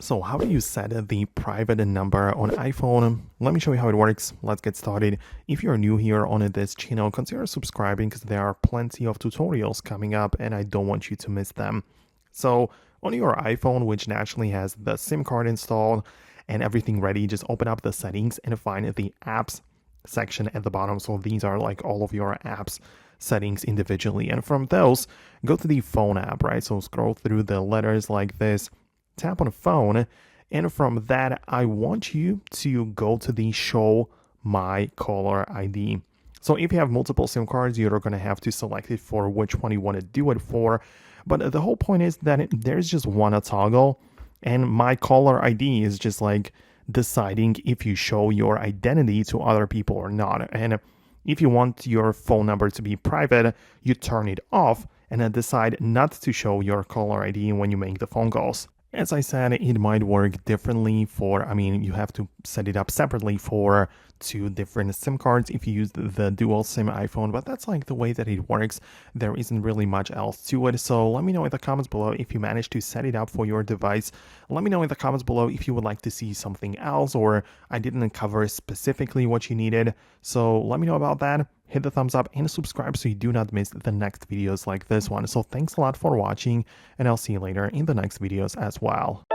So how do you set the private number on iPhone? Let me show you how it works. Let's get started. If you're new here on this channel, consider subscribing because there are plenty of tutorials coming up and I don't want you to miss them. So on your iPhone, which naturally has the SIM card installed and everything ready, just open up the settings and find the apps section at the bottom. So these are like all of your apps settings individually. And from those, go to the phone app, right? So scroll through the letters like this, tap on phone, and from that I want you to go to the show my caller ID. So if you have multiple SIM cards, you're going to have to select it for which one you want to do it for. But the whole point is that there's just one toggle, and my caller ID is just like deciding if you show your identity to other people or not. And if you want your phone number to be private, you turn it off and then decide not to show your caller ID when you make the phone calls. As I said, it might work differently you have to set it up separately for two different SIM cards if you use the dual SIM iPhone, but that's like the way that it works. There isn't really much else to it. So let me know in the comments below if you managed to set it up for your device. Let me know in the comments below if you would like to see something else or I didn't cover specifically what you needed. So let me know about that. Hit the thumbs up and subscribe so you do not miss the next videos like this one. So thanks a lot for watching and I'll see you later in the next videos as well.